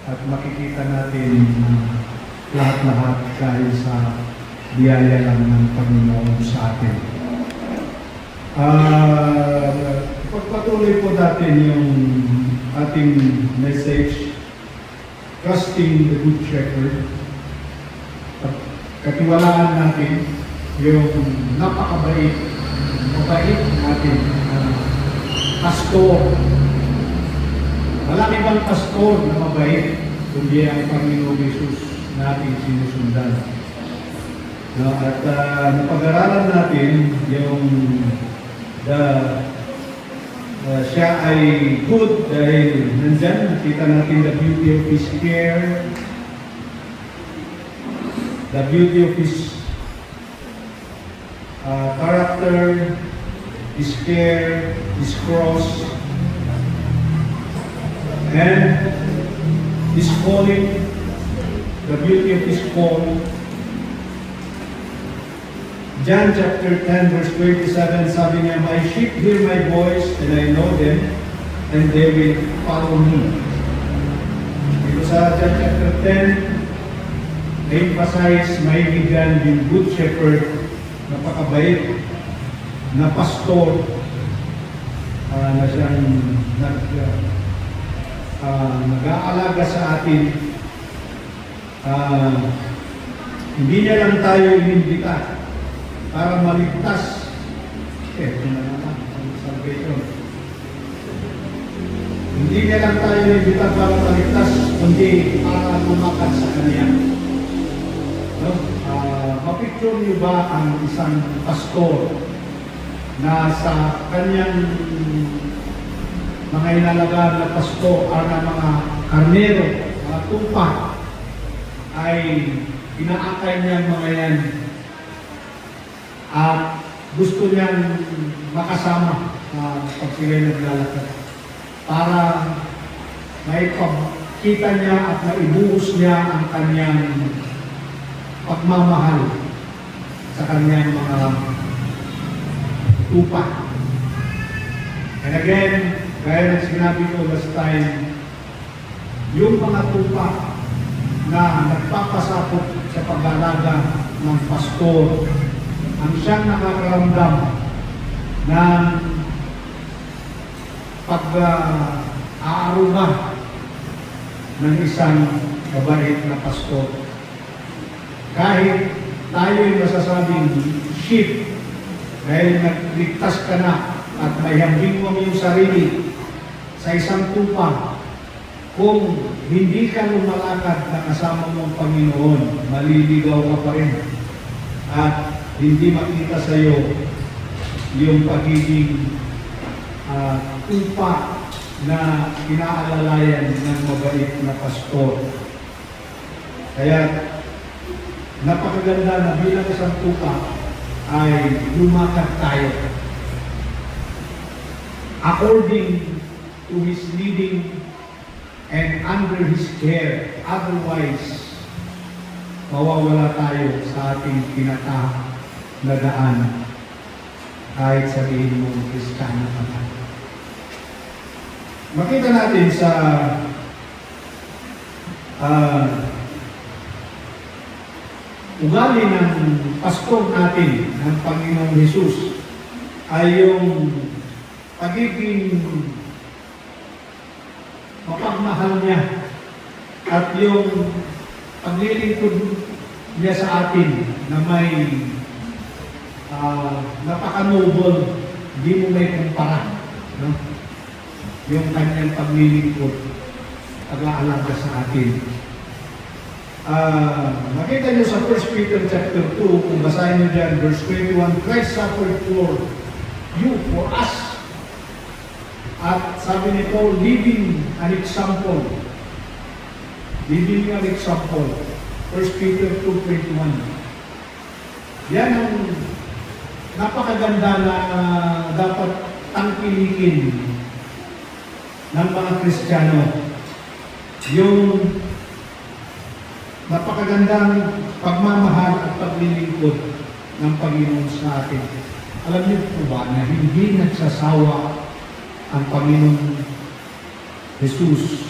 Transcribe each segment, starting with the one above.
at makikita natin lahat-lahat dahil sa biyaya lang ng Panginoon sa atin. Pagpatuloy po natin yung ating message, Trusting the Good Shepherd. Katiwalaan natin yung napakabait, mabait natin pastor. Walang ibang pastor na mabait kundi ang Panginoong Jesus natin sinusundan. No, at napag-aralan natin yung siya ay good dahil nandyan, nakita natin the beauty of His care, the beauty of His character, His care, His cross, and His calling, the beauty of His call. John chapter 10 verse 27, sabi niya, "My sheep hear my voice, and I know them, and they will follow me." Dito sa John chapter 10, emphasize may bigyan yung good shepherd, napakabait na pastor na siyang nag-aalaga sa atin. Hindi niya lang tayo inimbita para maligtas. Ito na naman ang salvation. Hindi niya lang tayo inimbita para maligtas, kundi para lumakad sa Kanya. No? Mapicture niyo ba ang isang pastor na sa kanyang mga inalagaan na pasto na mga karnero, mga tupa, ay inaakay niya mga yan at gusto niyang makasama pag sila'y naglalakad para maipagkita niya at maibuhos niya ang kanyang pagmamahal sa kanyang mga tupa. And again, gaya ng sinabi ko last time, yung mga tupa na nagpapasapot sa pag-alaga ng pastor, ang siyang nakakaramdam ng pag-aaruga ng isang mabait na pastor. Kahit tayo'y masasabing sheep, dahil nagligtas ka na at may hambing mo yung sarili sa isang tupa, kung hindi ka lumalakad na kasama mo ang Panginoon, maliligaw ka pa rin at hindi makita sa iyo yung pagiging tupa na inaalalayan ng mabait na pastor. Kaya napakaganda na bilang isang tupa ay lumakad tayo according to His leading and under His care. Otherwise, mawawala tayo sa ating pinata na daan kahit sabihin mo Kristiyano ka na. Makita natin sa ugali ng pastor natin, ng Panginoong Jesus, ay yung pagiging mapagmahal niya at yung paglilingkod niya sa atin na may napaka-noble, hindi mo may kumpara, no? Yung kanyang paglilingkod, pag-aalaga sa atin. Makita nyo sa 1 Peter chapter 2, kung basahin nyo dyan, verse 21, Christ suffered for you, for us. At sabi nito, living an example. Living an example. 1 Peter 2:21. Yan ang napakaganda na dapat tangkilikin ng mga Kristiyano. Yung napakagandang pagmamahal at paglilingkod ng Panginoon sa atin. Alam niyo po ba na hindi nagsasawa ang Panginoon Jesus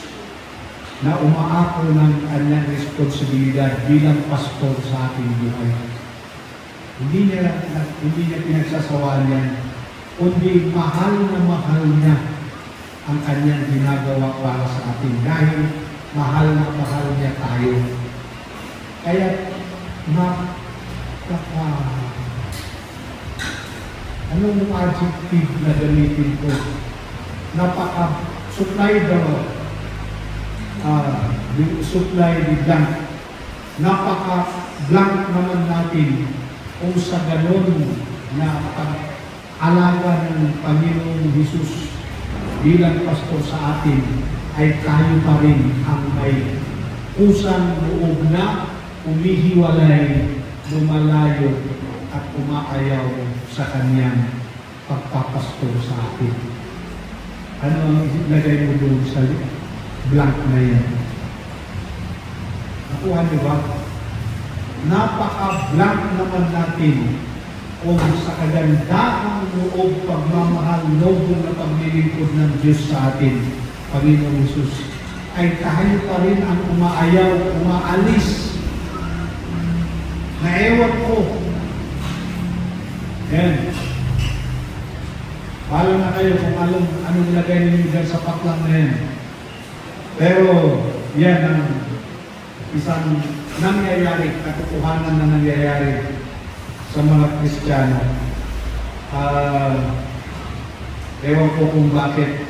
na umaako ng kanyang responsibilidad bilang pastor sa ating buhay. Hindi niya pinagsasawaan yan, kundi mahal niya ang kanyang ginagawa para sa atin dahil mahal na mahal niya tayo. Kaya anong adjective na gamitin ko? Supply the blank. Napaka-blank naman natin kung sa ganon na pag-alaga ng Panginoong Hesus bilang pastor sa atin ay tayo pa rin ang may kusang loob na umihiwalay, lumalayo at umaayaw sa kanyang pagpapastor sa atin. Ano ang ilagay mo doon sa blank na yan? Nakuha niyo ba? Napaka-blank naman natin kung sa kagandahang loob, pagmamahal, noble na paglilingkod ng Diyos sa atin, Panginoong Hesus, ay tayo pa rin ang umaayaw, umaalis. Na ewan ko. Yan. Pala na kayo kung anong ilagay ninyo dyan sa paklang na yan. Pero, yan ang isang nangyayari, katotohanan na nangyayari sa mga Kristiyano. Ewan ko kung bakit.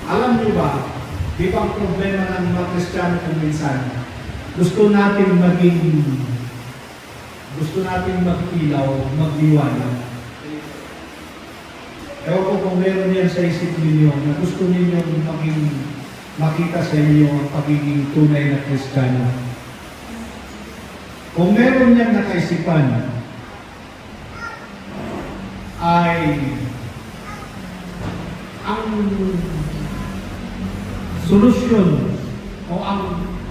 Alam niyo ba, di ba ang problema ng mga Kristiyano kung minsan, gusto natin mag-ilaw, mag-liwanag. Ewan ko kung meron yan sa isip ninyo na gusto ninyo makita sa inyo ang pagiging tunay na Kristiyano. Kung meron yan nakaisipan, ay ang solusyon o ang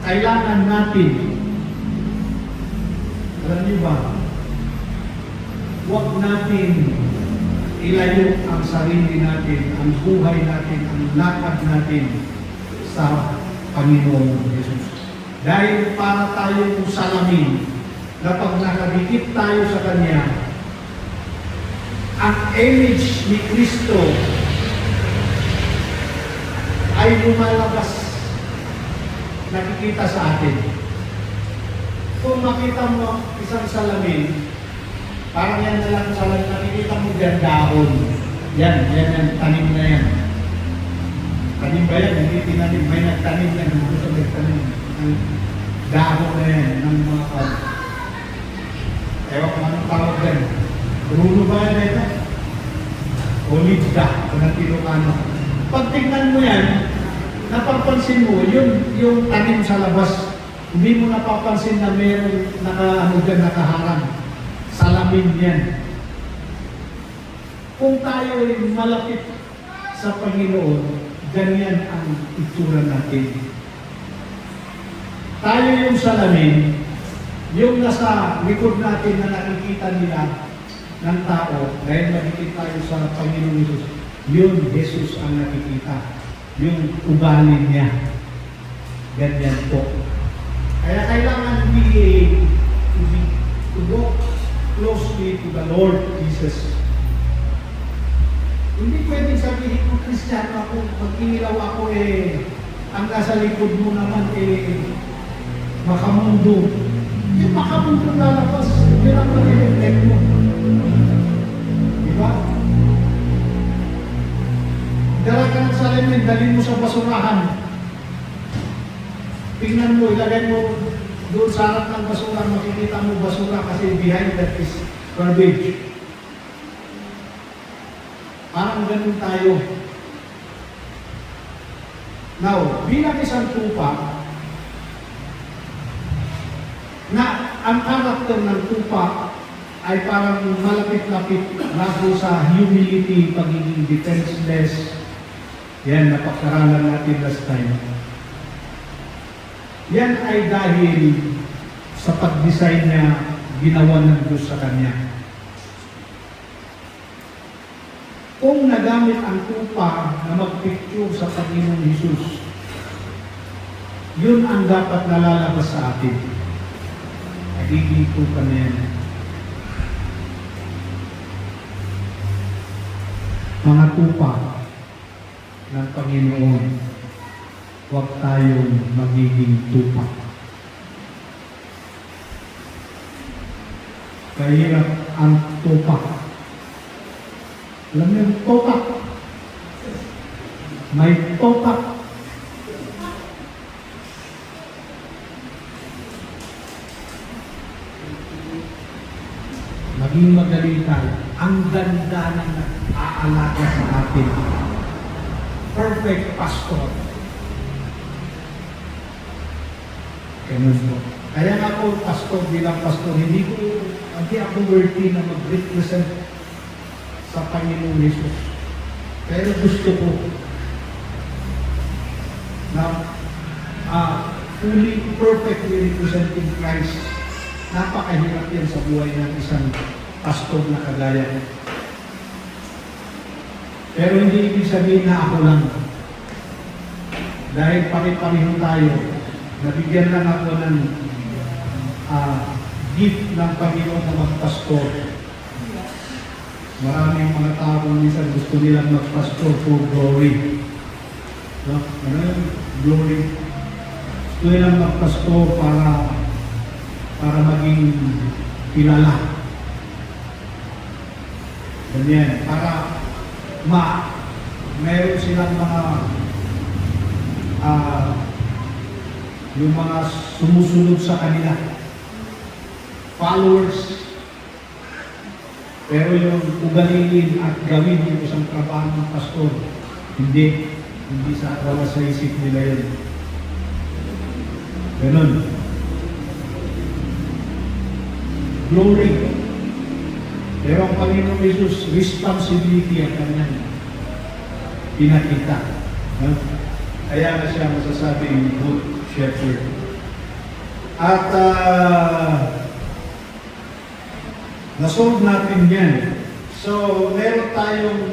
kailangan natin, alam niyo ba, huwag natin ilayo ang sarili natin, ang buhay natin, ang lakad natin sa Panginoong Hesus. Dahil para tayong salamin, na pag nakadikit tayo sa Kanya, ang image ni Kristo ay lumalabas, nakikita sa atin. Kung makita mo isang salamin, parang yan na lang salamin, nakikita mo dyan dahon. Yan, tanim na yan. Tanim ba yan? Hindi tinanim, may nagtanim yan. Gusto nagtanim. Ang dahon na yan ng mga kawal. Ewan ko anong tawag yan. Bruno ba yan ito? Olivda, kung ang Ilocano. Pag tingnan mo yan, napapansin mo, yung tanim sa labas, hindi mo napapansin na meron nakaharang. Salamin yan. Kung tayo ay malapit sa Panginoon, ganyan ang itsura natin. Tayo yung salamin, yung nasa likod natin na nakikita nila ng tao, dahil nakikita tayo sa Panginoon Hesus, yun Jesus ang nakikita. Yung ugali niya. Ganyan po. Kaya kailangan to go closely to the Lord Jesus. Hindi pwedeng sabihin kung Kristiyano ako, mag-inilaw ako ang nasa likod mo naman makamundo. Yung makamundo lalabas, yun ang mag-reflect mo. Diba? Dala ka ng salamin, dalhin mo sa basurahan. Tingnan mo, ilagay mo doon sa harap ng basura, makikita mo basura kasi behind that is garbage. Parang ganun tayo. Now, bilang isang tupa, na ang karakter ng tupa ay parang malapit-lapit lago sa humility, pagiging defenseless. Yan, napakaralan natin last time. Yan ay dahil sa pag-design niya, ginawa ng Diyos sa Kanya. Kung ginagamit ang tupa na magpicture sa Panginoon Hesus. Yun ang dapat nalalabas sa atin. Nagiging tupa na yan. Mga tupa ng Panginoon, huwag tayong magiging tupa. Kahirap ang tupa. Alam niyo yung topak? May topak. Maging magaling tayo. Ang ganda ng nag-aalaga sa atin. Perfect pastor. Ganun po. Kaya nga po, pastor, bilang pastor, hindi ako worthy na mag-represent sa Panginoon Jesus. Pero gusto ko na fully, perfectly representing Christ. Napakahirap yan sa buhay ng isang pastor na kagaya. Pero hindi ibig sabihin na ako lang. Dahil pare-pareho tayo, nabigyan lang ako ng gift ng Panginoon na magpastor. Maraming mga tao minsan gusto nilang magpastor for glory. No? Ano yung glory? Gusto nilang magpastor para maging kilala. Ganyan. Para meron silang mga yung mga sumusunod sa kanila. Followers. Pero yung ugaliin at gawin yung isang trabaho ng pastor, hindi wala sa isip nila yun. Ganun. Glory. Pero ang Panginoon Jesus, responsibility ang kanyang pinakita. No? Kaya na siya masasabing good shepherd. At nasolve natin yan. So, meron tayong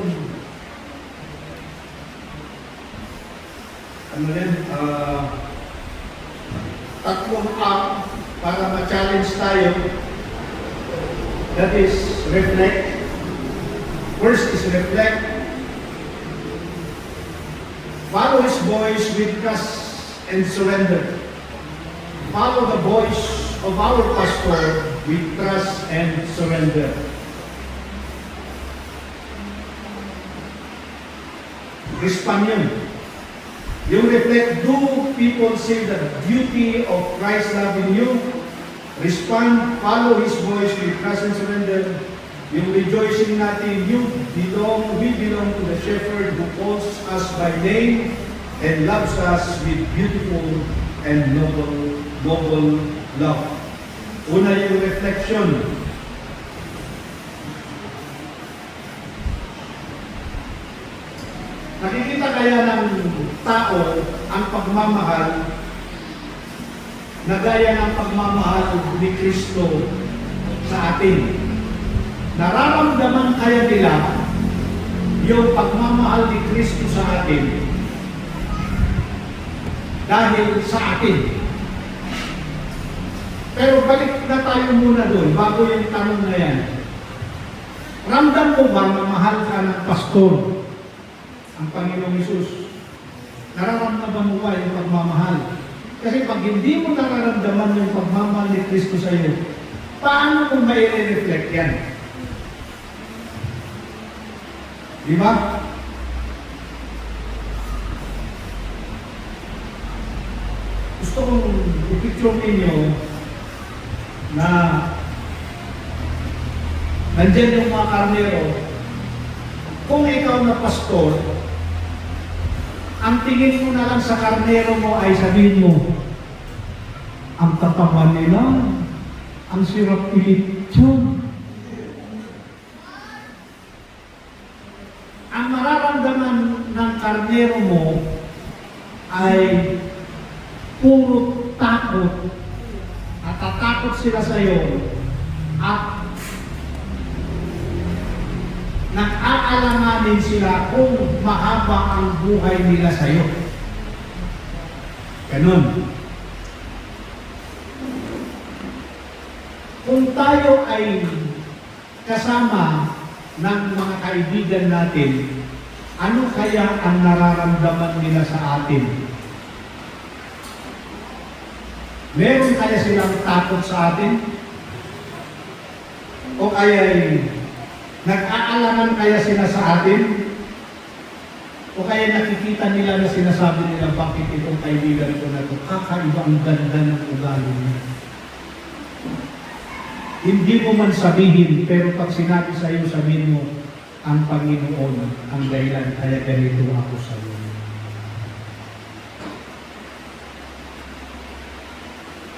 tatlong para ma-challenge tayo. That is, reflect. First is reflect. Follow His voice with trust and surrender. Follow the voice of our pastor with trust and surrender. Respond yun. You reflect, do people see the beauty of Christ loving you? Respond, follow His voice with trust and surrender. Yung rejoicing natin, we belong to the shepherd who calls us by name and loves us with beautiful and noble love. Una yung reflection. Nakikita kaya ng tao ang pagmamahal na gaya ng pagmamahal ni Kristo sa atin. Nararamdaman kaya nila yung pagmamahal ni Kristo sa atin dahil sa atin. Pero balik na tayo muna doon bago yung tanong na yan. Ramdam mo ba na mahal ka ng pastor, ang Panginoong Hesus? Nararamdaman mo ba yung pagmamahal? Kasi pag hindi mo nararamdaman yung pagmamahal ni Kristo sa iyo, paano mo may reflect yan? Di ba? Gusto kong i-picture ninyo na nandyan yung mga karnero. Kung ikaw na pastor, ang tingin mo na lang sa karnero mo ay sabihin mo, ang tataman nila, ang sirap pilitsyon. Ang mararamdaman ng karnero mo ay puro takot. Natatakot sila sa iyo at nag-aalamanin sila kung mahaba ang buhay nila sa iyo. Ganun. Kung tayo ay kasama ng mga kaibigan natin, ano kaya ang nararamdaman nila sa atin? Meron kaya silang takot sa atin? O kaya nag-aalaman kaya sila sa atin? O kaya nakikita nila na sinasabi nila, bakit itong kaibigan ko na ito, kakaiba ang ganda ng ugali niya. Hindi mo man sabihin, pero pag sinabi sa iyo, sabihin mo, ang Panginoon ang dahilan, kaya ganito ako sa iyo.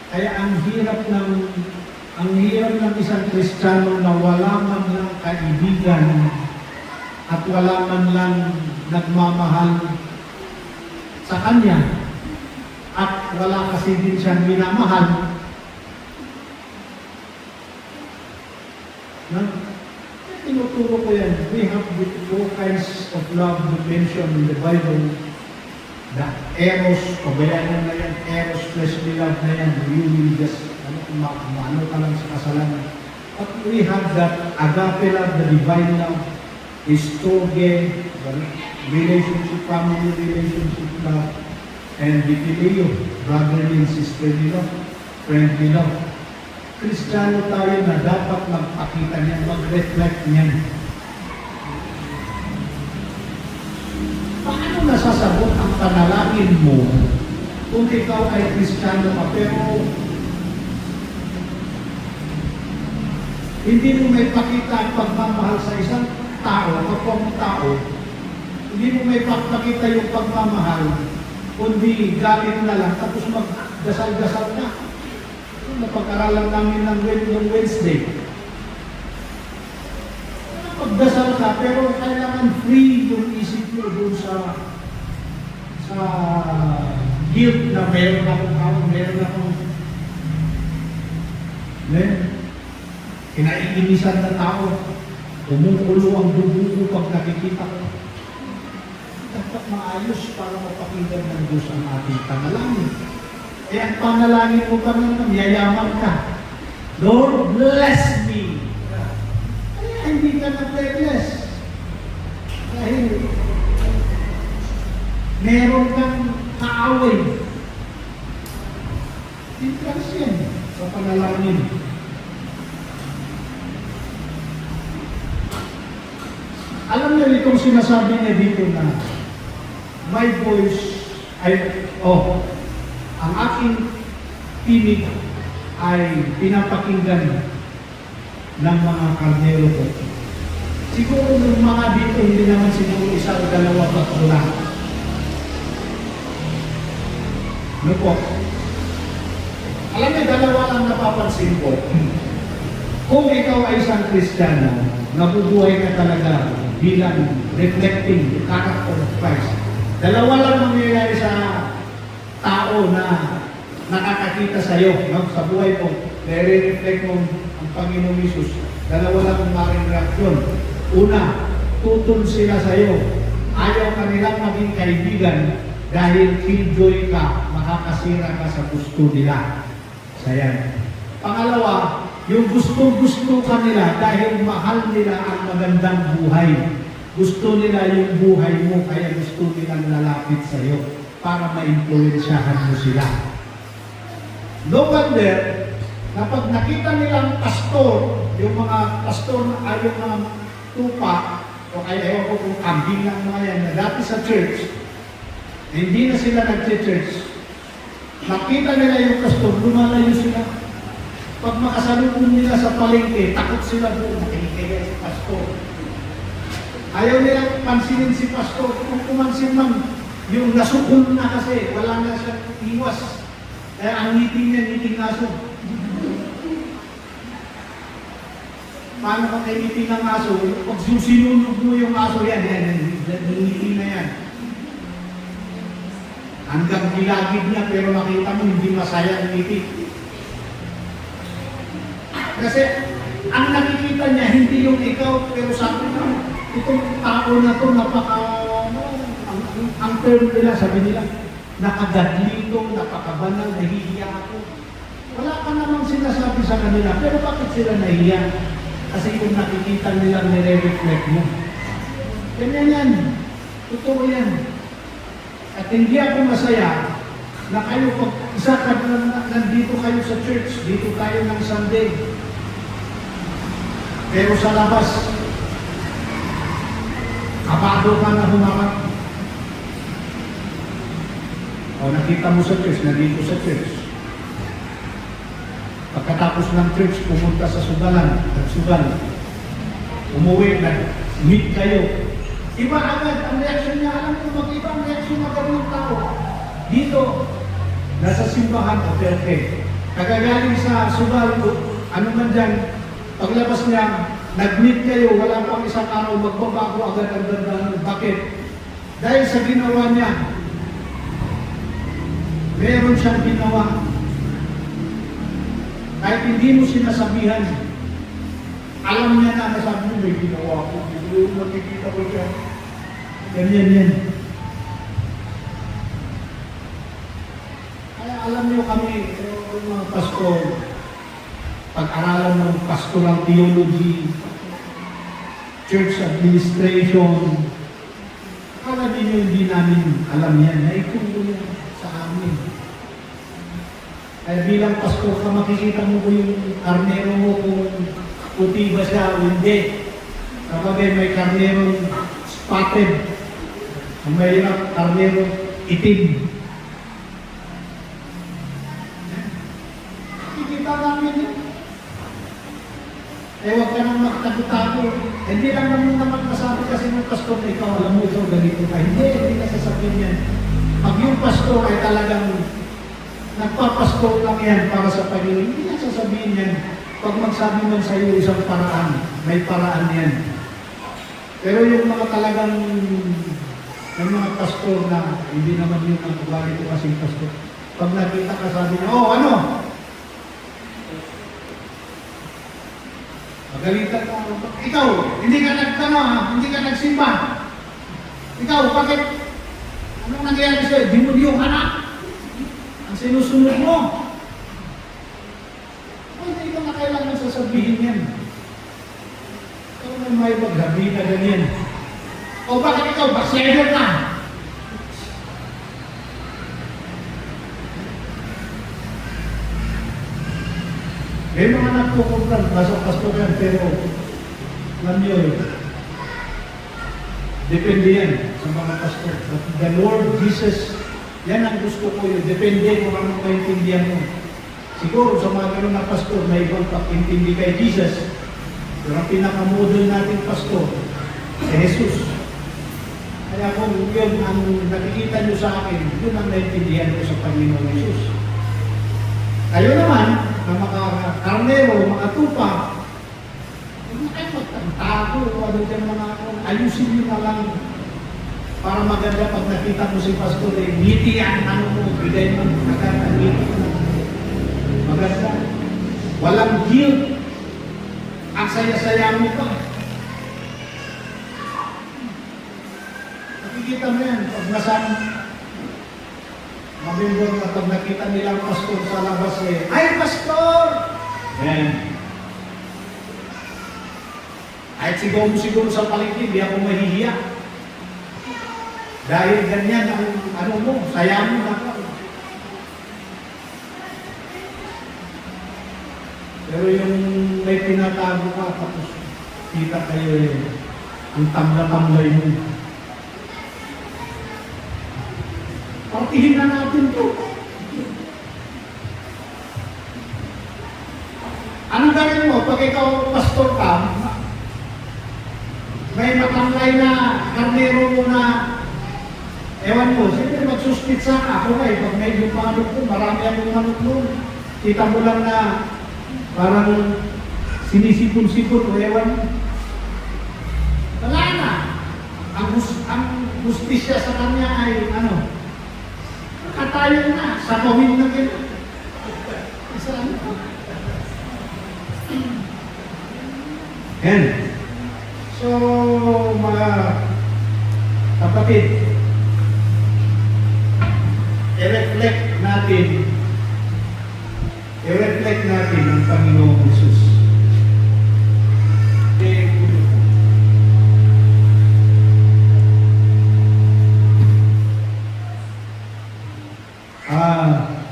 Kaya ang hirap ng isang Kristiyano na wala man lang kaibigan at wala man lang nagmamahal sa Kanya at wala kasi din siyang minamahal. Tinuturo ko yan. We have the two kinds of love mentioned in the Bible. The eros, pabayanan na yan, eros, fleshly love na yan, you will just, ano ka lang sa kasalanan. But we have that agape love, the divine love, the storge, the relationship, family relationship love, and the phileo, brotherly and sisterly love, friendly love. Kristiyano tayo na dapat magpakita niyan, mag-reflect niyan. Paano nasasagot ang panalangin mo kung ikaw ay Kristiyano ka pero hindi mo may pakita ang pagmamahal sa isang tao, kapwa mong tao, hindi mo may pakita yung pagmamahal, kundi galit na lang, tapos magdasal-dasal na. Napag-aralan namin ng Wednesday. Magdasal ka, pero kailangan free yung isip mo doon sa guilt na meron akong kinaiinisan na tao. Kumukulo ang dugo ko pag nakikita ko. Dapat maayos para mapakinggan ng Diyos ang ating panalangin. Eh, ang panalangin mo pa naman, yayaman ka. Lord, bless me. Kaya hindi ka na-bless. Dahil meron kang kaaway. Difference yan sa panalangin. Alam niyo itong sinasabi niya dito na my voice ang aking tinig ay pinapakinggan ng mga karnero ko. Siguro ng mga dito, hindi naman siguro isa o dalawa ba lang. Ano po? Alam niyo, dalawa lang napapansin ko. Kung ikaw ay isang Kristiyano, nabubuhay ka talaga bilang reflecting the character of Christ. Dalawa lang mangyayari sa tao na nakakakita sa iyo, sa buhay mo, nare-reflect mo ang Panginoong Hesus. Dalawa lang ang maring reaksyon. Una, tutol sila sa iyo. Ayaw ka nilang maging kaibigan dahil killjoy ka, makakasira ka sa gusto nila. Sayan. Pangalawa, yung gusto ka nila dahil mahal nila ang magandang buhay. Gusto nila yung buhay mo, kaya gusto nilang lalapit sa iyo para ma-influensyahan mo sila. No wonder, kapag nakita nilang pastor, yung mga pastor na ayaw ng tupa, o kaya ewan ko kung kambing ng mga yan, na dati sa church, hindi na sila nag-church. Nakita nila yung pastor, lumalayo sila. Pag makasalubong nila sa palengke, takot sila doon, nakikinig si pastor. Ayaw nilang pansinin si pastor, kung kumansin man, yung nasukol na kasi, wala na siya iwas. Kaya ang ngiti niya, ngiting aso. Paano ka kayo ngiti ng aso? Pag sinunog mo yung aso yan, ngiti na yan. Hanggang gilagid niya, pero makita mo, hindi masaya ang ngiti. Kasi, ang nakikita niya, hindi yung ikaw, pero sabi mo, itong tao na to, napaka, ang term nila, sabi nila, nakagadlito, napakabanal, nahihiya ako. Wala ka namang sinasabi sa kanila, pero bakit sila nahihiya? Kasi kung nakikita nila, nire-reflect mo. Ganyan yan. Totoo yan. At hindi ako masaya na kayo, pag isa ka nandito kayo sa church, dito tayo ng Sunday. Pero sa labas, kabado ka na humarap. O nakita mo sa church, nandito sa church. Pagkatapos ng church, pumunta sa sugalan, nagsugal. Umuwi na, meet kayo. Iba agad ang reaksyon niya. Alam mo, mag-iba ang reaksyon ng ganung tao. Dito, nasa simbahan, okay. Kagagaling sa sugal, ano man dyan, paglabas niya, nag-meet kayo, wala pang isang araw, magbabago agad ang dandanan. Bakit? Dahil sa ginawa niya, meron siyang ginawa. Kahit hindi mo sinasabihan, alam niya na nasabi mo, may ginawa ko. Hindi mo makikita ko siya. Ganyan yan. Kaya alam niyo kami, mga pastor, pag-aralan ng pastoral theology, church administration, akala ninyo hindi namin alam yan. Naituro yan sa amin. Kaya bilang pastor ka, makikita mo ko yung karnero mo kung puti ba siya o hindi. Kapag may karnero spotted, may karnero itim. Makikita namin yun. Eh, huwag ka nang magtago-tago. Hindi lang naman masabi kasi ng pastor na ikaw, alam mo ito, ganito ka. Hindi ka sasabihin yan. Pag yung pastor ay talagang nagpapastor lang yan para sa Panginoon, hindi na sasabihin yan. Pag magsabi man sa iyo isang paraan, may paraan yan. Pero yung mga talagang, yung mga pastor na, hindi naman yun ang ugali ko kasing pastor. Pag nakita ka, sabi niya, oh, ano? Magalitan ka. Ikaw, hindi ka hindi ka nagsimba. Ikaw, bakit? Anong nangyayari sa'yo? Demonyo ka na? Ang sinusunod mo. Hindi ka na kailangan sasabihin yan. Ikaw na may maghabi na ganyan. O bakit ikaw, backslider ka? May mga nagkukumpran, pasok-pasok yan, pero alam nyo, depende yan sa mga pastor. But the Lord Jesus, yan ang gusto ko yun. Depende kung anong maintindihan mo. Siguro sa mga ganun na pastor, may ibang pag-intindi kay Jesus. Pero ang pinakamodel nating pastor, si Jesus. Kaya kung yun ang nakikita nyo sa akin, yun ang naintindihan ko sa Panginoon Jesus. Kayo naman, na mga karnero, mga tupa, hindi kayo magtantago o ano dyan mga ayusin nyo na lang para maganda pag nakita mo si pastor, ngiti ang ano mo, bigay mo, maganda, ngiti mo. Maganda. Walang guilt. Ang saya-saya mo pa. Nakikita mo yan, pag nasaan, mabindor na pag nakita nilang pastor sa labas ay pastor! Yan. Kahit siguro sa paligid, hindi ako mahihiya. Dahil ganyan ang ano mo, saya mo na. Pero yung may pinatago ka, tapos kita kayo yung tamla-tamlay mo. Partihin na natin ito. Anong gawin mo? Pag ikaw pastor ka, may matamlay na karnero mo na ewan mo, siyempre magsuspitsa ka. Ako nga pag may yung manok ko, marami akong manok mo. Kita mo lang na parang sinisipon-sipon o ewan mo. Wala na. Ang justisya sa kanya ay ano? Katayo na, sa kawin na gano'n. Saan po? Yan. So, So, mga kapatid, i-reflect natin ang Panginoong Jesus.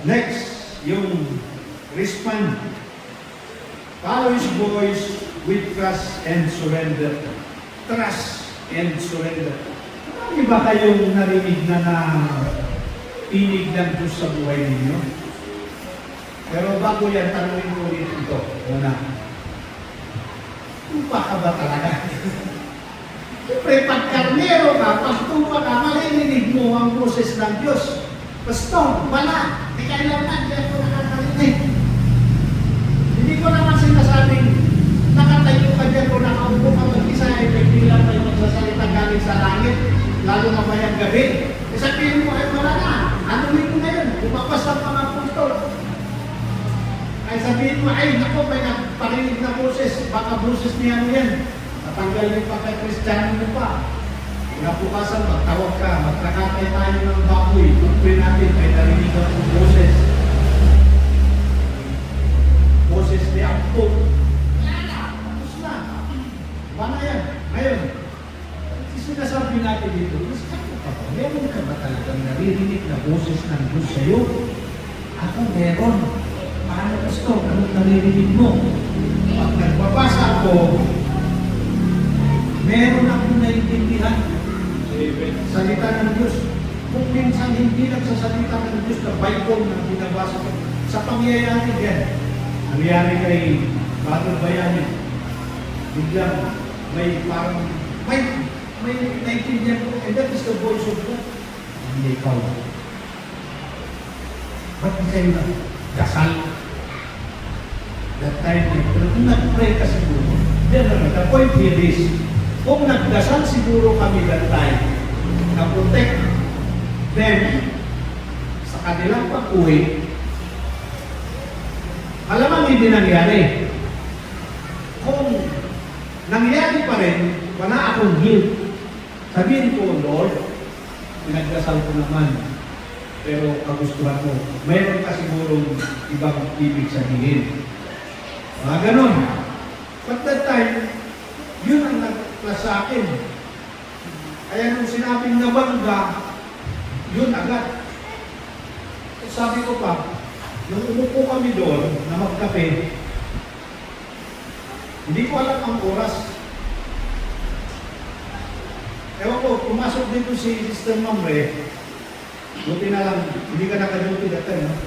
Next, yung respond. Follow His voice with trust and surrender. Trust and surrender. Marami ba kayong narinig na tinig ng Diyos sa buhay ninyo? Pero bago yan, tanungin ko ulit ito. Una, tupa ka ba talaga? Siyempre, pag karnero ka, pag tupa ka, maririnig mo ang boses ng Diyos. Pastor, wala. Di kailangan, di ako nakakarinig. Hindi ko naman sinasabing nakatayo ka dyan o nakaupo ka mag-isa ay hindi lang may magsasalita galing sa langit, lalo mamayang gabi. E sabihin mo, ay wala na. Anunin mo na yun. Lumabas ang mga punto. Ay sabihin mo, ay naku, may nagparinig na boses. Baka boses niya mo yan. Natanggal yung pagka-Kristiyano mo pa. Napukasan, magtawag ka, magkakatay tayo ng baboy. Kumprin natin, may narinig ang boses. Boses ni Akpo. Tapos na. Paano yan? Ngayon, sinasabi natin dito, meron ka ba talagang naririnig na boses ng Diyos sa'yo? Ako meron. Paano gusto? Anong naririnig mo? Pag nagbabasa ako, meron akong naiintindihan. Salita ng Diyos. Kung minsan hindi nagsasalita ng Diyos na Bible na binabasa ko, sa pangyayari yan, nangyari kay Brother Bayani, biglang may parang, may naiintindihan ko, and that is the voice of God. Hindi ikaw. Ba't di kayo nagdasal? That time, pero kung nag-pray ka siguro, then the point here is, kung nagdasal siguro kami that time, na protect them sa kanilang pag-uwi, malamang hindi nangyari. Kung nangyari pa rin, wala akong guilt. Sabihin ko, Lord, pinagdasal ko naman, pero kagustuhan mo. Mayroon ka sigurong ibang ibig sabihin. Mga ganon. But that time, yun ang nagplas sa akin. Kaya nung sinabing nabangga, yun agad. Sabi ko pa, nung umupo kami doon na magkape, hindi ko alam ang oras. Ewan ko, pumasok dito si Sister Mamre, buti na lang, hindi ka nakaduti that time, no?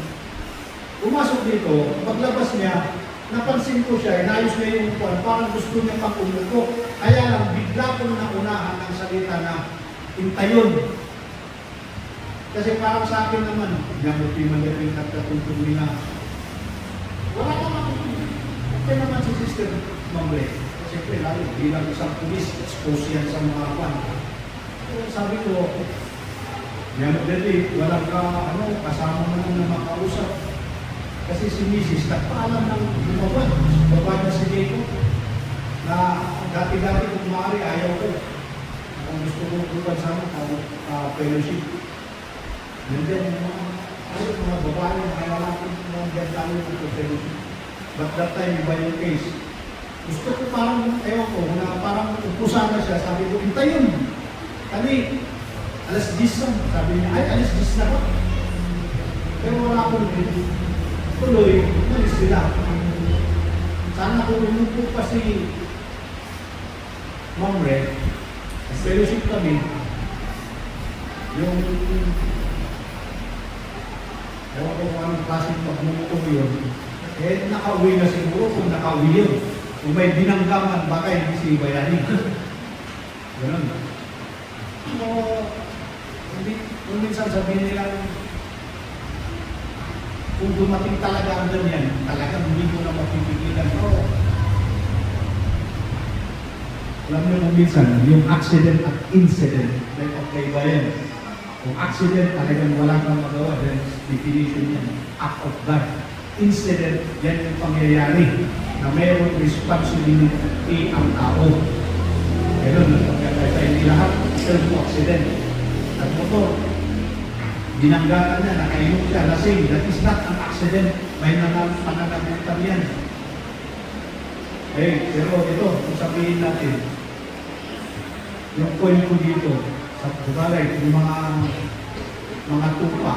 Pumasok dito, paglabas niya, napansin ko siya, inayos niya yung upuan, parang gusto niya pang umupo. Kaya lang, bigla kong naunahan ng salita na intayon. Kasi parang sa akin naman, gamuti man yung nagkatuntun nila. Wala naman. Okay naman si Sister Mamre. Siyempre, lalo, bilang isang pulis, expose yan sa mga kwan. So, sabi ko, yan, dati, walang kasama mo na makausap. Kasi si Mrs. nagpaalam ng lumabas. Babad na si Diego. Na dati-dati kung maaari, ayaw ko. Kung gusto ko lumabas sa fellowship. Nandiyan yung mga babae, mga lalaki, mga ganda yung fellowship. But that time, iba yung case. Gusto ko parang, ewan ko, na parang upusan na siya. Sabi ko, hintayin. Kami, alas 10 lang. Sabi niya, ay, alas 10 na ba? Pero wala akong tuloy, umalis sila. Sana kung umupo pa si Ma'am Red, fellowship kami, yung ewan ko kung anong klaseng pagmumuko yun, eh nakauwi na siguro kung nakauwi yun. Kung may binanggaman, baka hindi si Bayani. Ganun. So, kung minsan sabihin nila, kung dumating talaga ang ganyan, talagang hindi ko na mapipigilan. So, alam niyo kung minsan, yung accident at incident, may pagkaibayan. Kung accident, talagang wala kang magawa, then definition yan, act of God. Incident, yan yung pangyayari na mayroong responsibility ang tao. Ganun, nagpagkakita hindi lahat self accident. Nagmotor, binanggaan niya, nakainom siya, lasing. That is not an accident. May pananagutan yan. Pero ito, kung sabihin natin, yung point ko dito, sa bagay, yung mga tupa,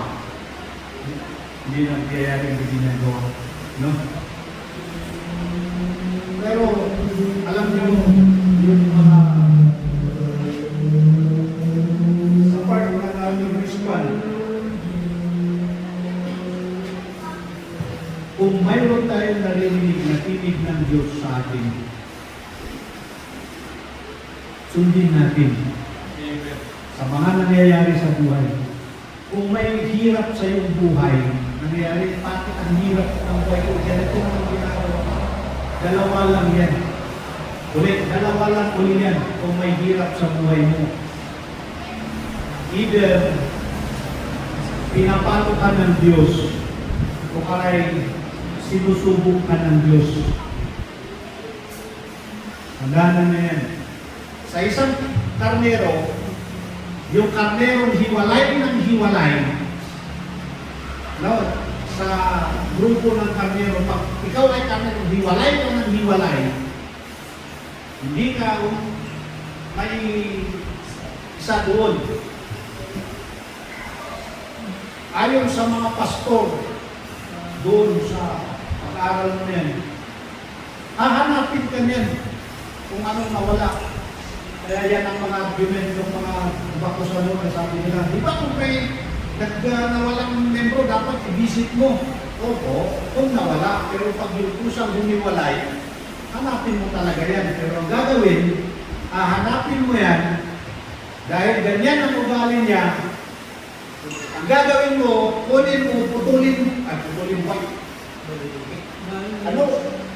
hindi nangyayari yung ginagawa. No? Pero, alam niyo, yung mga sa part na namin Christian, kung mayroon tayong narinig na tinig ng Diyos sa atin, sundin natin sa mga nangyayari sa buhay. Kung may hirap sa iyong buhay, nangyayari, bakit ang hirap ng buhay ko? Ganito ang ginagawa. Dalawa lang yan. Ulit, dalawa lang ulit yan kung may hirap sa buhay mo. Either pinapato ka ng Diyos o kaya sinusubok ka ng Diyos. Hangganan na yan. Sa isang karnero, yung karnerong hiwalay ng hiwalay, no, sa grupo ng karnero, pag ikaw ay karnero, hiwalay ka ng hiwalay, hindi ka may isa doon. Ayon sa mga pastor, doon sa pag-aaral mo yan, hahanapin ka niyan kung anong nawala. Kaya yan ang mga argument ng mga bakusan mo, sabi nila, di ba kung may nawalang membro, dapat i-visit mo. Oo, kung nawala, pero pag yung kusang humiwalay, hanapin mo talaga yan. Pero ang gagawin, hanapin mo yan, dahil ganyan ang ugali niya, ang gagawin mo, kunin mo, putulin mo. Ano?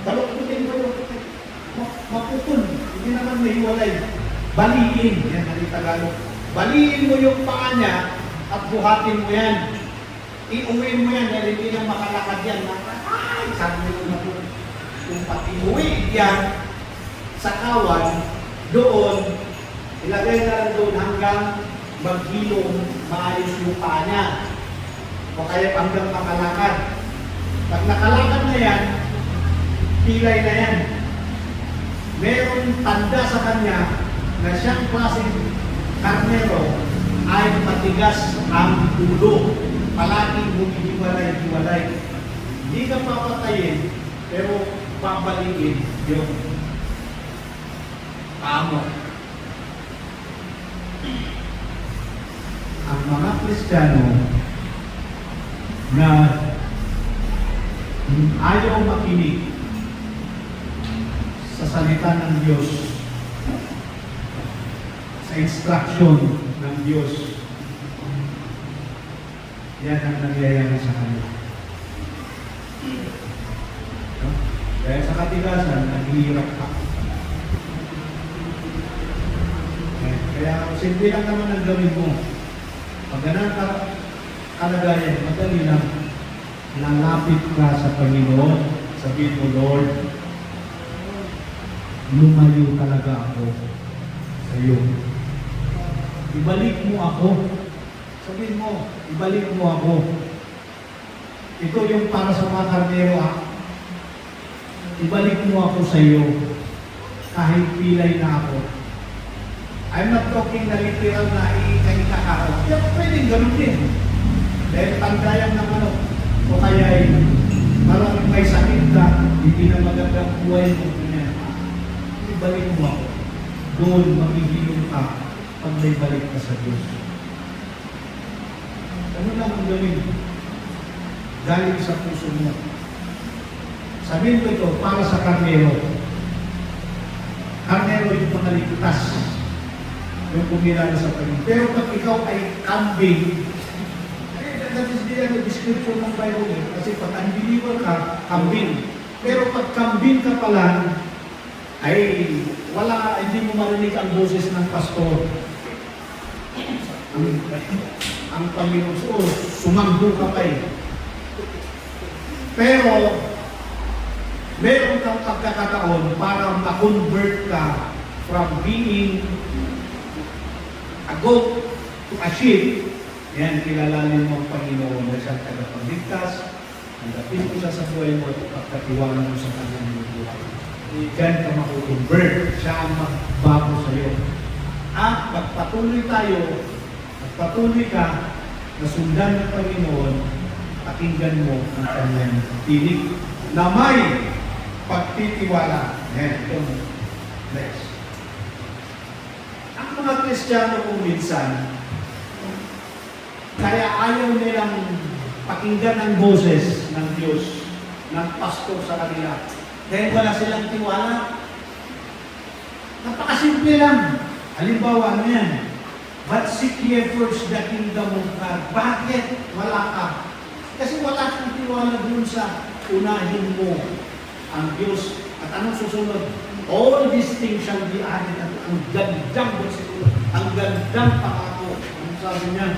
Balok-putin mo. Maputol. Hindi naman mahiwalay. Baliin. Yan ang Tagalog. Baliin mo yung paa niya at buhatin mo yan. Iuwi mo yan dahil hindi na makalakad yan. Ay, sabi mo na po. Kung pati-uwi yan sa kawan, doon, ilagay na lang doon hanggang maghilong maayos yung paa niya. O kaya hanggang makalakad. Pag nakalakad na yan, pilay na yan. Meron tanda sa kanya na siyang klaseng karnero ay matigas ang ulo. Palaging humihiwalay-hiwalay. Hindi ka papatayin, pero babalikin yung amo. Ang mga Kristiyano na ayaw makinig sa salita ng Diyos, sa instruction ng Diyos, yan ang nangyayari sa kanila. No? Kaya sa katigasan, naghihirap ka. Kaya simple lang naman ang gawin mo. Pag ganang kalagayan, madali lang. Lalapit ka sa Panginoon, sabihin mo, Lord, lumayo talaga ako sa iyo. Ibalik mo ako. Sabihin mo, ibalik mo ako. Ito yung para sa mga karnero, ibalik mo ako sa iyo. Kahit pilay na ako. I'm not talking na literal na iika-ika ako. Kaya pwedeng ganun din. Dahil tanggayan ng ano. O kaya ay maraming may sakit ka, hindi na magandang buhay mo. Ibalik mo ako. Doon maghihilong ka pag may balik ka sa Diyos. Ano lang ang gawin? Galing sa puso mo. Sabihin ko ito, para sa karnero. Karnero yung mga ligtas. Yung kumilala sa Panginoon. Pero pag ikaw ay kambing, that is the description ng Bible. Kasi pag unbeliever ka, kambing. Pero pag kambing ka pala, ay wala, hindi mo marinig ang boses ng pastor. Ang Panginoon, sumanggo ka pa eh. Pero, meron kang pagkakataon para ma-convert ka from being a goat to a sheep, yan, kilalanin mo ang Panginoon na siyang tagapagligtas, tanggapin ko siya sa buhay mo at pagkatiwanan mo sa kanyang buhay. Diyan ka makukonvert, siya ang magbago sa iyo. At pagpatuloy tayo, pagpatuloy ka na sundan ng Panginoon, pakinggan mo ang kanyang tinig na may pagtitiwala. Yan, itong next. Ang mga Kristiyano kung minsan, kaya ayaw nilang pakinggan ang boses ng Diyos, ng pastor sa kanila. Dahil wala silang tiwala. Napakasimple lang. Halimbawa, ano yan? But seek ye first the kingdom of God. Bakit wala ka? Kasi wala kang tiwala dun sa unahin mo ang Diyos. At anong susunod? All these things shall be added. At ang gandang versikulo, ang gandang pangako. Anong sabi niya?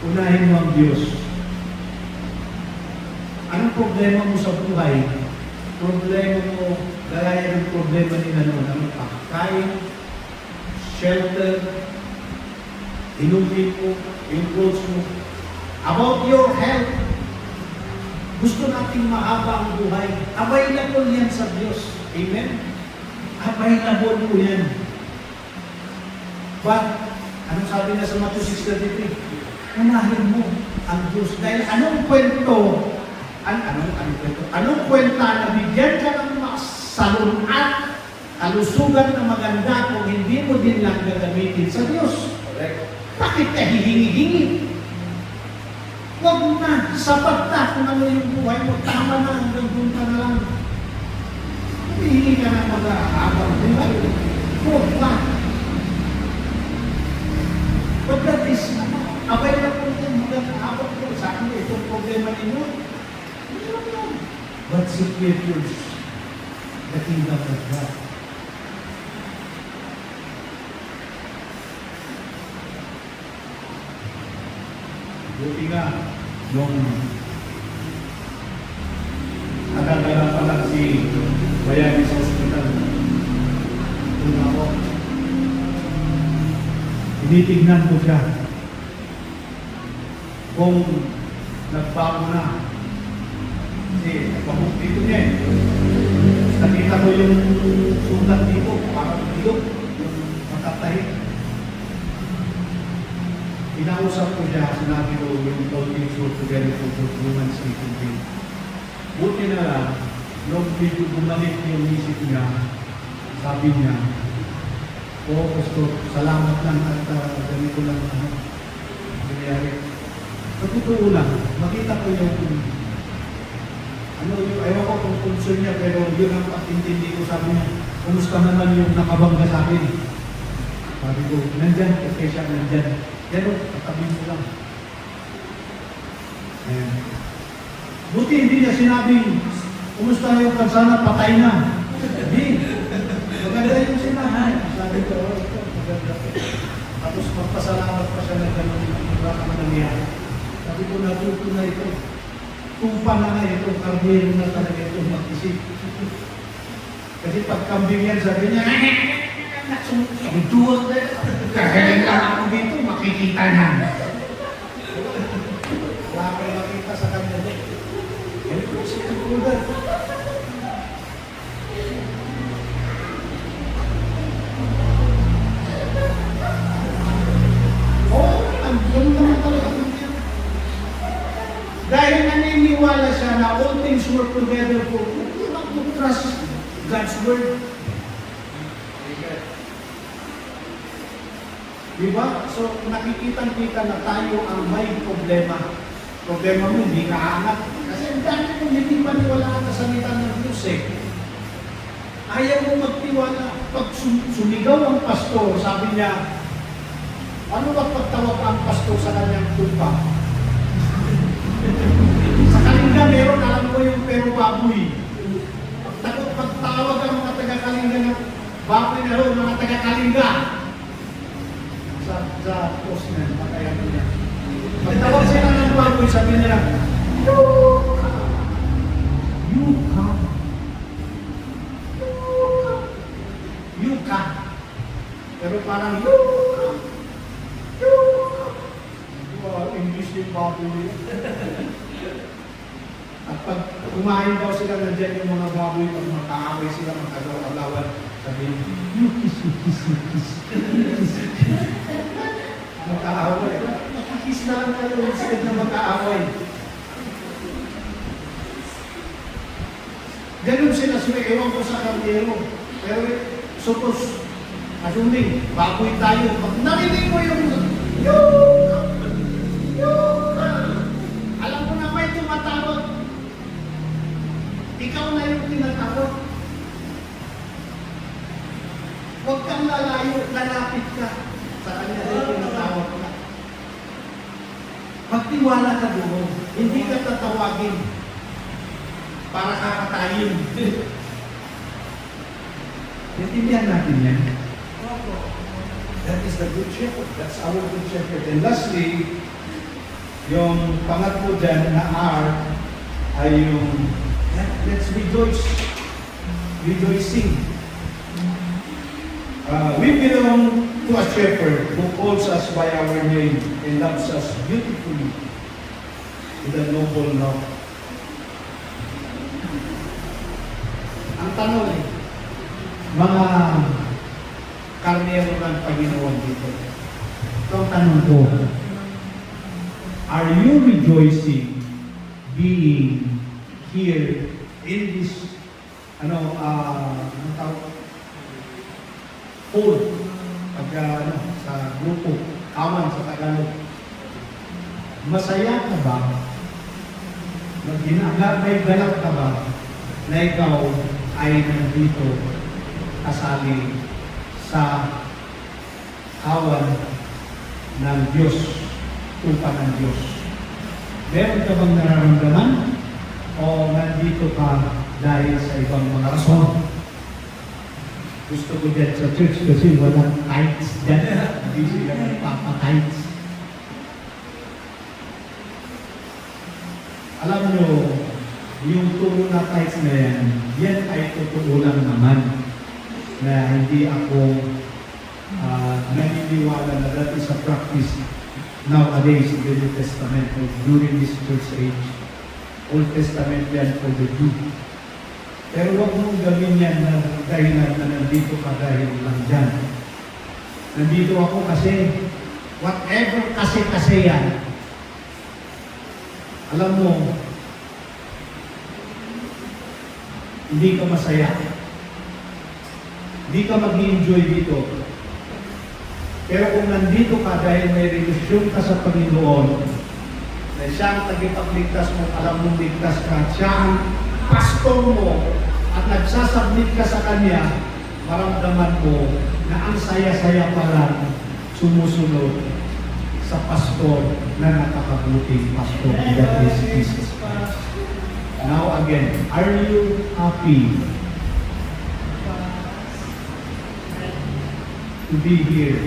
Unahin mo ang Diyos. Anong problema mo sa buhay? Problema mo, gaya ng problema nila noon. Anong pagkain, shelter, inumin mo, yung clothes mo. About your health, gusto nating mahaba ang buhay. Available yan sa Diyos. Amen? Available po yan. But, anong sabi na sa Matthew 6:33? Unahin mo ang Diyos. Dahil anong kwento, anong kwenta na bigyan ka ng salon at kalusugan na maganda kung hindi mo din lang gagamitin sa Diyos? Bakit ka hihingi-hingi? Huwag mo na, sapat na kung ano yung buhay mo, tama na, hanggang doon ka na lang. Hihingi ka na mag-aabang buhay. Huwag na. But that is, abay na po yan, mag-aabang ko. Sa akin, itong problema ninyo. But seek ye first the kingdom of God. Buti nga, nung nakagala pa lang si Bayani sa ospital, kung ako, tinitignan ko siya kung nagbago na. Kasi nagpapok dito niya eh. Nakita ko yung sulat dito, parang bilog, yung matatahi. Inausap ko siya, sinabi ko yung talking short together for human sleeping. Buti na lang, nung medyo bumalik yung isip niya, sabi niya, Pastor, salamat lang at ganito lang nangyari. Sa totoo lang, makita ko yung ayaw ko kung concern niya, pero yun ang pag-intindi ko, sabi niya, kumusta naman yung nakabangga sa akin? Sabi ko, nandyan, kasi siya nandyan. Pero, katabi mo lang. Ayan. Buti hindi niya sinabing, kumusta na yung kansana, patay na. Hindi. Maganda yung sinabi. Sabi ko, ito, maganda. Tapos magpasalamat pa siya na gano'n yung baka manangyari. Sabi ko, natuto na ito. Tumpa na nga ito, kambing na talaga ito mag-isip. Kasi pag kambing yan, sabi niya, duwag na ito. Kagaling lang ako dito, makikita na. Wala kayo makita sa kanya dito. Yan po si Kuda. Ang yun naman talaga. Dahil naniniwala siya na all things work together for you not to trust God's word. Diba? So, nakikita-kita na tayo ang may problema. Problema mo, hindi ka aangat. Kasi ang dami kong hindi maniwalaan sa salita ng Diyos eh. Ayaw mo magtiwala. Pag sumigaw ang pastor, sabi niya, ano ba pagtawag ang pastor sa kanyang tupa? Sa Kalinga, meron, alam mo yung pero baboy. Pagtawag ang mga taga-Kalinga ng baboy na ron, mga taga-Kalinga. Sa post na, matayan niya. Pagtawag sila ng baboy, sabi nila, You come. gusto yung baboy nila. At pag kumain daw sila, nandiyan yung mga baboy, pag makaaway sila, magkagawa-alawan, sabihin, yukis, yukis, yukis. Magkaaway. Makikis na lang kayo instead na magkaaway. Ganun sila sila, ewan ko sa kardero. Pero suppose, assuming, baboy tayo. Pag narinig mo yung alam mo na may tumatawag. Ikaw na yung tinatawag. Huwag kang lalayo, lalapit ka. Sa kanya rin tinatawag ka. Magtiwala ka doon. Hindi ka tatawagin para kakatayin. Naintindihan natin yan. That is the good shepherd. That's our good shepherd. And lastly, yung pangatlo dyan na R ay yung let's rejoice. Rejoicing. We belong to a shepherd who calls us by our name and loves us beautifully with a noble love. Ang tanong mga karnero ng Panginoon dito. Ito ang tanong ko. Are you rejoicing being here in this pool sa grupo, kawan sa Tagalog? Masaya ka ba? May galak ka ba na ikaw ay nandito kasali sa kawan ng Diyos, tupa ng Diyos? Meron ka bang nararamdaman o nandito ka dahil sa ibang mga rason? Gusto ko dyan sa church kasi walang kites dyan. Hindi sila nagpapa-kites. Alam nyo, yung turo na kites na yan ay totoo lang naman na hindi ako naniniwala na that is a practice nowadays in the New Testament or during this church age. Old Testament yan for the Jew. Pero huwag mong gawin yan na dahilan na nandito ka dahil lang dyan. Nandito ako kasi whatever kasi yan, alam mo, hindi ka masaya. Hindi ka mag-enjoy dito. Pero kung nandito ka dahil may relasyon ka sa Panginoon, na siya ang tagapagligtas mo, alam mong ligtas ka, siya ang pastor mo, at nagsasubmit ka sa Kanya, maramdaman mo na ang saya-saya pala sumusunod sa pastor na nakakabuting pastor. That is Jesus Christ. Now again, are you happy to be here?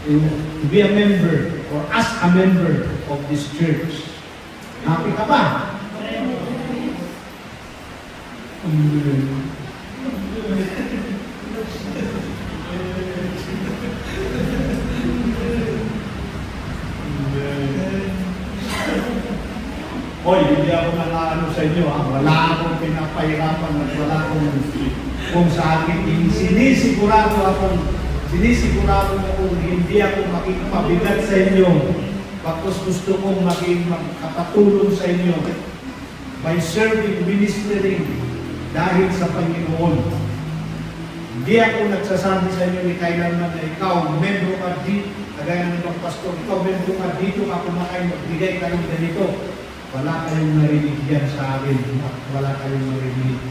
To be a member or as a member of this church? Happy ka ba? Hoy, hindi ako nanaano sa inyo ha. Wala akong pinapahirapan at wala akong kung sa akin sinisigurado mo kung hindi ako makikapabigat sa inyo. Bakos gusto kong maging makapatulong sa inyo by serving, ministering dahil sa Panginoon. Hindi ako nagsasabi sa inyo ni kailanman na ikaw, membro ka dito, kagaya ng ibang pastor, ikaw membro ka dito, ako kumakain, magbigay ka ng ganito. Wala kayong narinig yan sa akin, wala kayong narinig.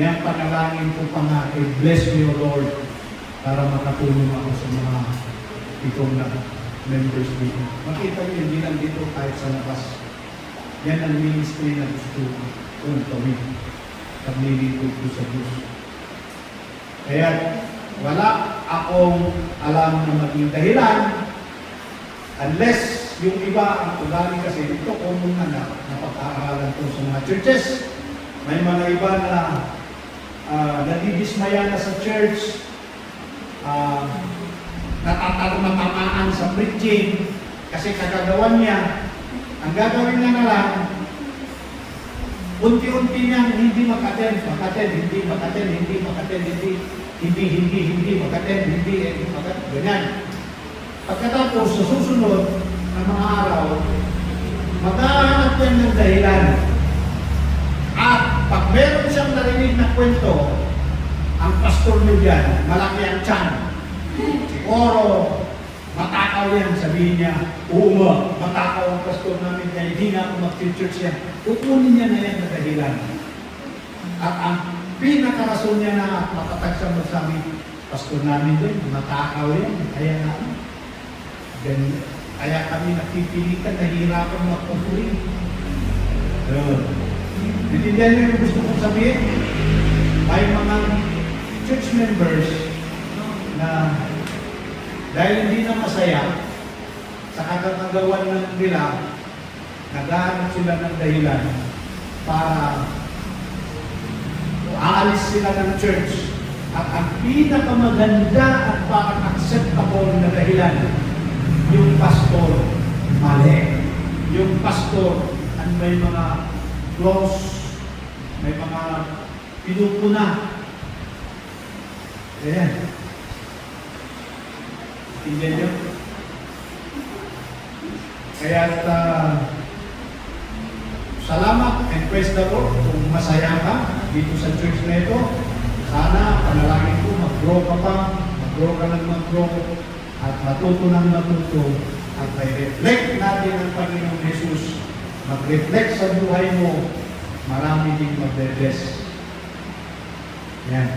Yan panalangin ko pa nga, bless me, O Lord, para makatulong ako sa mga itong na members dito. Makita niyo, hindi lang dito kahit sa labas. Yan ang ministry na gusto kong gawin. Paglilingkod ko sa Diyos. Kaya wala akong alam na maging dahilan unless yung iba ang ugali kasi ito common na napag-aaralan ko sa mga churches. May mga iba na nadidismaya na sa church. matamaan sa preaching kasi kagagawan niya. Ang gagawin niya na lang, unti-unti niyang hindi makaten, hindi makaten, ganyan. Pagkatapos, sa susunod na mga araw, maghahanap yan ng dahilan. At pag meron siyang narinig na kwento, ang pastor niyo dyan, malaki ang tiyan. Siguro, matakaw yan, sabihin niya, oo, matakaw ang pastor namin, kaya hindi na ako mag-church yan. Kukunin niya na yan na dahilan. At ang pinakarason niya na matatag sa magsabi, pastor namin din, matakaw yan, kaya na. Kaya kami nakipilitan, nahihirapan magpapuri. Natindihan niyo yung gusto kong sabihin? May mga church members na dahil hindi na masaya sa kagagawan nila, naghahanap sila ng dahilan para aalis sila ng church. At ang pinakamaganda at parang acceptable na dahilan, yung pastor mali. Yung pastor ang may mga flaws, may mga pinupuna. Ayan. Tingnan nyo. Kaya salamat and praise the Lord kung masaya ka dito sa church na ito. Sana panalangin ko mag-grow ka pa, mag-grow ka ng mag-grow, at matuto ng matuto, at may reflect natin ang Panginoong Jesus. Mag-reflect sa buhay mo, marami din mag-bless. Yan.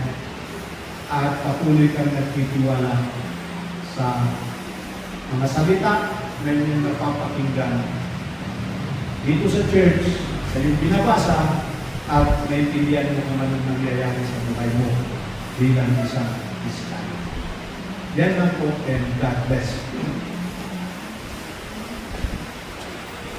At patuloy kang nagtitiwala sa mga salita na inyong napapakinggan dito sa church, sa iyong binabasa, at naintindihan mo kung anong nangyayari sa buhay mo bilang isang Kristiyan. Yan lang po, and God bless.